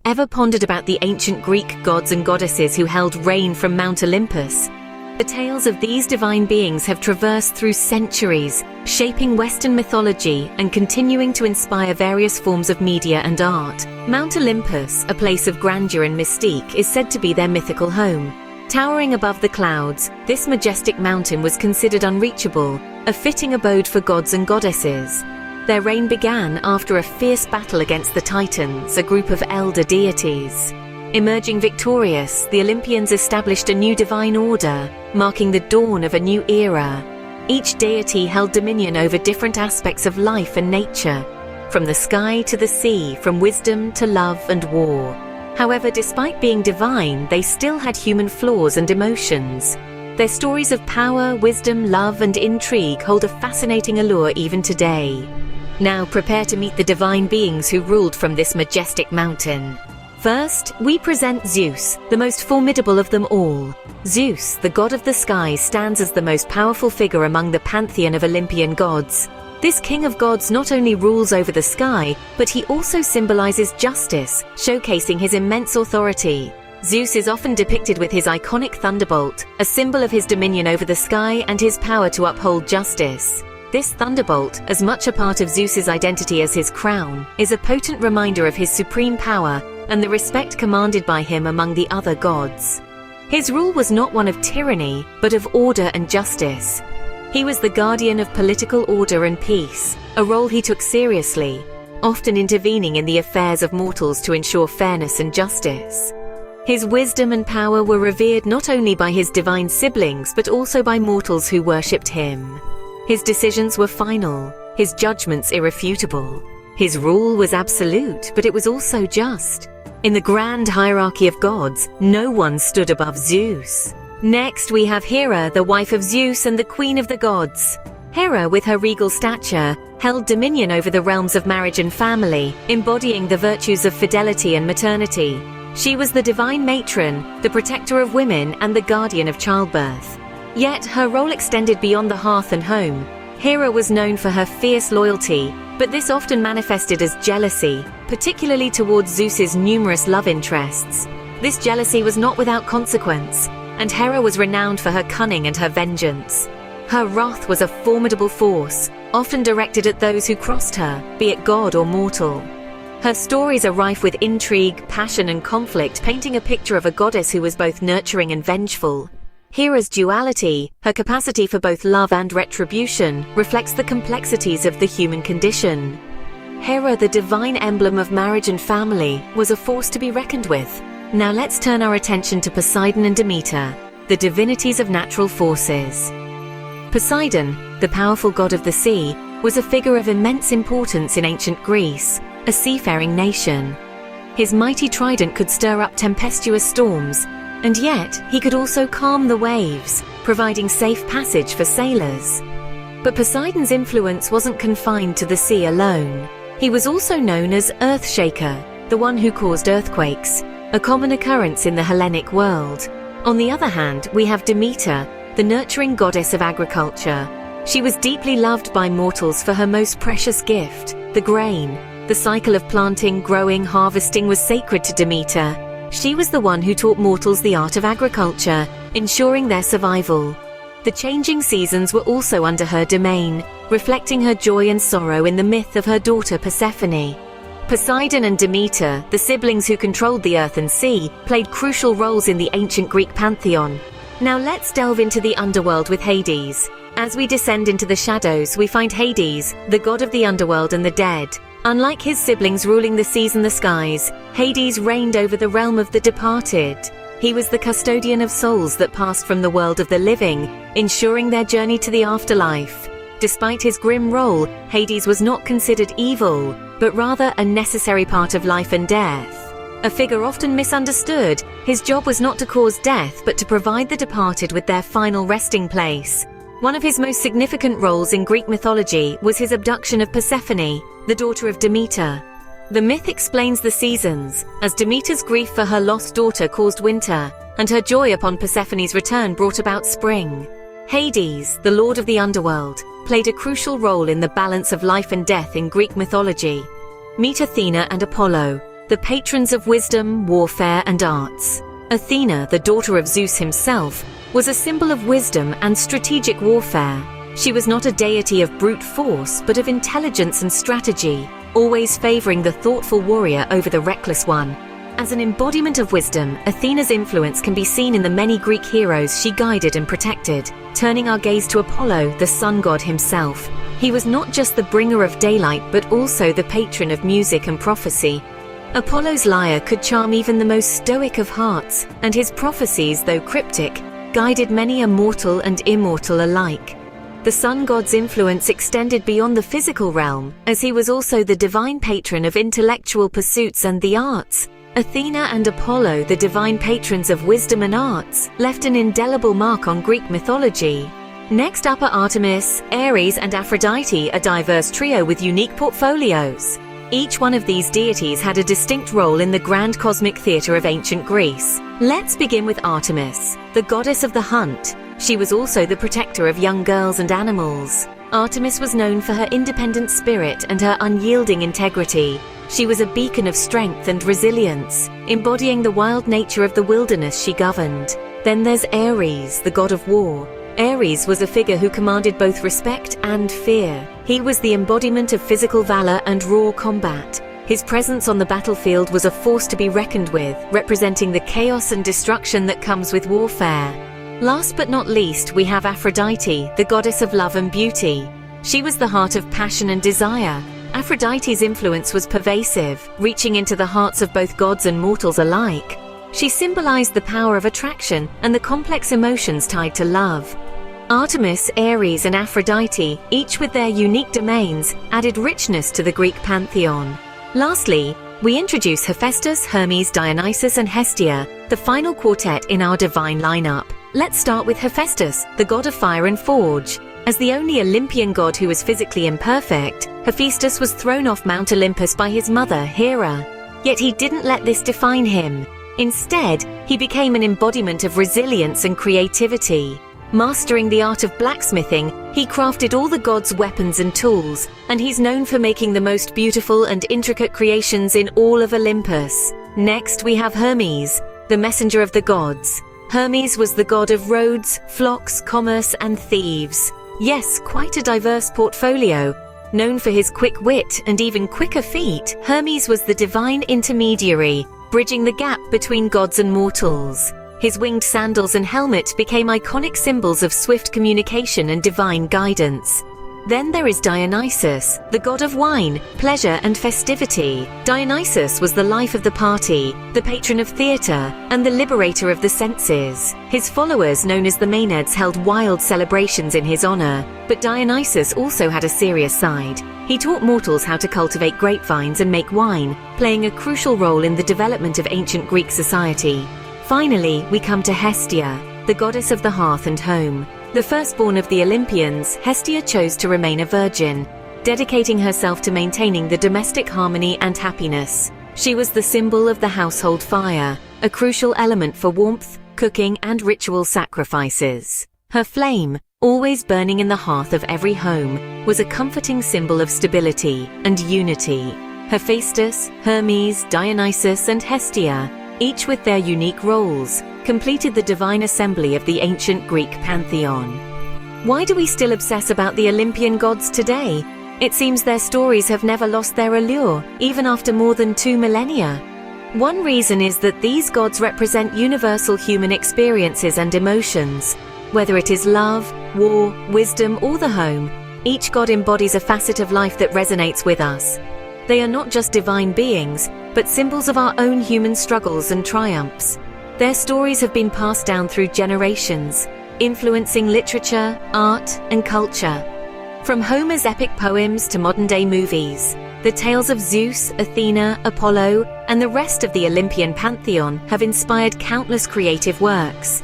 ever pondered about the ancient Greek gods and goddesses who held reign from Mount Olympus? The tales of these divine beings have traversed through centuries, shaping Western mythology and continuing to inspire various forms of media and art. Mount Olympus, a place of grandeur and mystique, is said to be their mythical home. Towering above the clouds, this majestic mountain was considered unreachable, a fitting abode for gods and goddesses. Their reign began after a fierce battle against the Titans, a group of elder deities. Emerging victorious, the Olympians established a new divine order, marking the dawn of a new era. Each deity held dominion over different aspects of life and nature, from the sky to the sea, from wisdom to love and war. However, despite being divine, they still had human flaws and emotions. Their stories of power, wisdom, love, and intrigue hold a fascinating allure even today. Now prepare to meet the divine beings who ruled from this majestic mountain. First, we present Zeus, the most formidable of them all. Zeus, the god of the sky, stands as the most powerful figure among the pantheon of Olympian gods. This king of gods not only rules over the sky, but he also symbolizes justice, showcasing his immense authority. Zeus is often depicted with his iconic thunderbolt, a symbol of his dominion over the sky and his power to uphold justice. This thunderbolt, as much a part of Zeus's identity as his crown, is a potent reminder of his supreme power and the respect commanded by him among the other gods. His rule was not one of tyranny, but of order and justice. He was the guardian of political order and peace, a role he took seriously, often intervening in the affairs of mortals to ensure fairness and justice. His wisdom and power were revered not only by his divine siblings, but also by mortals who worshipped him. His decisions were final, his judgments irrefutable. His rule was absolute, but it was also just. In the grand hierarchy of gods, no one stood above Zeus. Next, we have Hera, the wife of Zeus and the queen of the gods. Hera, with her regal stature, held dominion over the realms of marriage and family, embodying the virtues of fidelity and maternity. She was the divine matron, the protector of women, and the guardian of childbirth. Yet, her role extended beyond the hearth and home. Hera was known for her fierce loyalty, but this often manifested as jealousy, particularly towards Zeus's numerous love interests. This jealousy was not without consequence, and Hera was renowned for her cunning and her vengeance. Her wrath was a formidable force, often directed at those who crossed her, be it god or mortal. Her stories are rife with intrigue, passion, and conflict, painting a picture of a goddess who was both nurturing and vengeful. Hera's duality, her capacity for both love and retribution, reflects the complexities of the human condition. Hera, the divine emblem of marriage and family, was a force to be reckoned with. Now let's turn our attention to Poseidon and Demeter, the divinities of natural forces. Poseidon, the powerful god of the sea, was a figure of immense importance in ancient Greece, a seafaring nation. His mighty trident could stir up tempestuous storms, and yet he could also calm the waves, providing safe passage for sailors. But Poseidon's influence wasn't confined to the sea alone. He was also known as Earthshaker, the one who caused earthquakes, a common occurrence in the Hellenic world. On the other hand, we have Demeter, the nurturing goddess of agriculture. She was deeply loved by mortals for her most precious gift, the grain. The cycle of planting, growing, harvesting was sacred to Demeter. She was the one who taught mortals the art of agriculture, ensuring their survival. The changing seasons were also under her domain, reflecting her joy and sorrow in the myth of her daughter Persephone. Poseidon and Demeter, the siblings who controlled the earth and sea, played crucial roles in the ancient Greek pantheon. Now let's delve into the underworld with Hades. As we descend into the shadows, we find Hades, the god of the underworld and the dead. Unlike his siblings ruling the seas and the skies, Hades reigned over the realm of the departed. He was the custodian of souls that passed from the world of the living, ensuring their journey to the afterlife. Despite his grim role, Hades was not considered evil, but rather a necessary part of life and death. A figure often misunderstood, his job was not to cause death, but to provide the departed with their final resting place. One of his most significant roles in Greek mythology was his abduction of Persephone, the daughter of Demeter. The myth explains the seasons, as Demeter's grief for her lost daughter caused winter, and her joy upon Persephone's return brought about spring. Hades, the lord of the underworld, played a crucial role in the balance of life and death in Greek mythology. Meet Athena and Apollo. the patrons of wisdom, warfare, and arts. Athena, the daughter of Zeus himself, was a symbol of wisdom and strategic warfare. She was not a deity of brute force, but of intelligence and strategy, always favoring the thoughtful warrior over the reckless one. As an embodiment of wisdom, Athena's influence can be seen in the many Greek heroes she guided and protected. Turning our gaze to Apollo, the sun god himself. He was not just the bringer of daylight, but also the patron of music and prophecy. Apollo's lyre could charm even the most stoic of hearts, and his prophecies, though cryptic, guided many a mortal and immortal alike. The sun god's influence extended beyond the physical realm, as he was also the divine patron of intellectual pursuits and the arts. Athena and Apollo, the divine patrons of wisdom and arts, left an indelible mark on Greek mythology. Next up are Artemis, Ares, and Aphrodite, a diverse trio with unique portfolios. Each one of these deities had a distinct role in the grand cosmic theatre of ancient Greece. Let's begin with Artemis, the goddess of the hunt. She was also the protector of young girls and animals. Artemis was known for her independent spirit and her unyielding integrity. She was a beacon of strength and resilience, embodying the wild nature of the wilderness she governed. Then there's Ares, the god of war. Ares was a figure who commanded both respect and fear. He was the embodiment of physical valor and raw combat. His presence on the battlefield was a force to be reckoned with, representing the chaos and destruction that comes with warfare. Last but not least, we have Aphrodite, the goddess of love and beauty. She was the heart of passion and desire. Aphrodite's influence was pervasive, reaching into the hearts of both gods and mortals alike. She symbolized the power of attraction and the complex emotions tied to love. Artemis, Ares, and Aphrodite, each with their unique domains, added richness to the Greek pantheon. Lastly, we introduce Hephaestus, Hermes, Dionysus, and Hestia, the final quartet in our divine lineup. Let's start with Hephaestus, the god of fire and forge. As the only Olympian god who was physically imperfect, Hephaestus was thrown off Mount Olympus by his mother, Hera. Yet he didn't let this define him. Instead, he became an embodiment of resilience and creativity. Mastering the art of blacksmithing, he crafted all the gods' weapons and tools, and he's known for making the most beautiful and intricate creations in all of Olympus. Next, we have Hermes, the messenger of the gods. Hermes was the god of roads, flocks, commerce, and thieves. Yes, quite a diverse portfolio. Known for his quick wit and even quicker feet, Hermes was the divine intermediary, bridging the gap between gods and mortals. His winged sandals and helmet became iconic symbols of swift communication and divine guidance. Then there is Dionysus, the god of wine, pleasure, and festivity. Dionysus was the life of the party, the patron of theatre, and the liberator of the senses. His followers, known as the Maenads, held wild celebrations in his honor. But Dionysus also had a serious side. He taught mortals how to cultivate grapevines and make wine, playing a crucial role in the development of ancient Greek society. Finally, we come to Hestia, the goddess of the hearth and home. The firstborn of the Olympians, Hestia chose to remain a virgin, dedicating herself to maintaining the domestic harmony and happiness. She was the symbol of the household fire, a crucial element for warmth, cooking, and ritual sacrifices. Her flame, always burning in the hearth of every home, was a comforting symbol of stability and unity. Hephaestus, Hermes, Dionysus, and Hestia, each with their unique roles, completed the divine assembly of the ancient Greek pantheon. Why do we still obsess about the Olympian gods today? It seems their stories have never lost their allure, even after more than 2 millennia. One reason is that these gods represent universal human experiences and emotions. Whether it is love, war, wisdom, or the home, each god embodies a facet of life that resonates with us. They are not just divine beings, but symbols of our own human struggles and triumphs. Their stories have been passed down through generations, influencing literature, art, and culture. From Homer's epic poems to modern-day movies, the tales of Zeus, Athena, Apollo, and the rest of the Olympian pantheon have inspired countless creative works.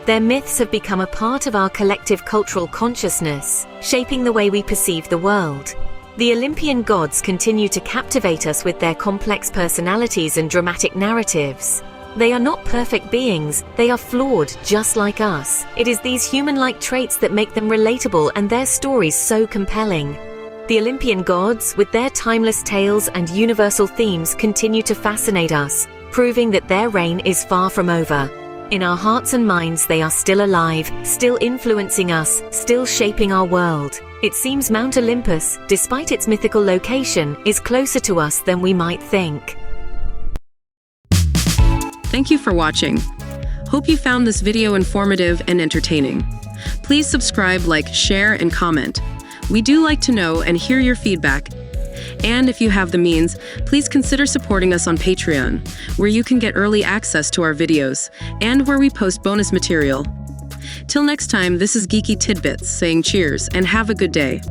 Their myths have become a part of our collective cultural consciousness, shaping the way we perceive the world. The Olympian gods continue to captivate us with their complex personalities and dramatic narratives. They are not perfect beings, they are flawed just like us. It is these human-like traits that make them relatable and their stories so compelling. The Olympian gods, with their timeless tales and universal themes, continue to fascinate us, proving that their reign is far from over. In our hearts and minds, they are still alive, still influencing us, still shaping our world. It seems Mount Olympus, despite its mythical location, is closer to us than we might think. Thank you for watching. Hope you found this video informative and entertaining. Please subscribe, like, share, and comment. We do like to know and hear your feedback. And if you have the means, please consider supporting us on Patreon, where you can get early access to our videos, and where we post bonus material. Till next time, this is Geeky Tidbits saying cheers and have a good day.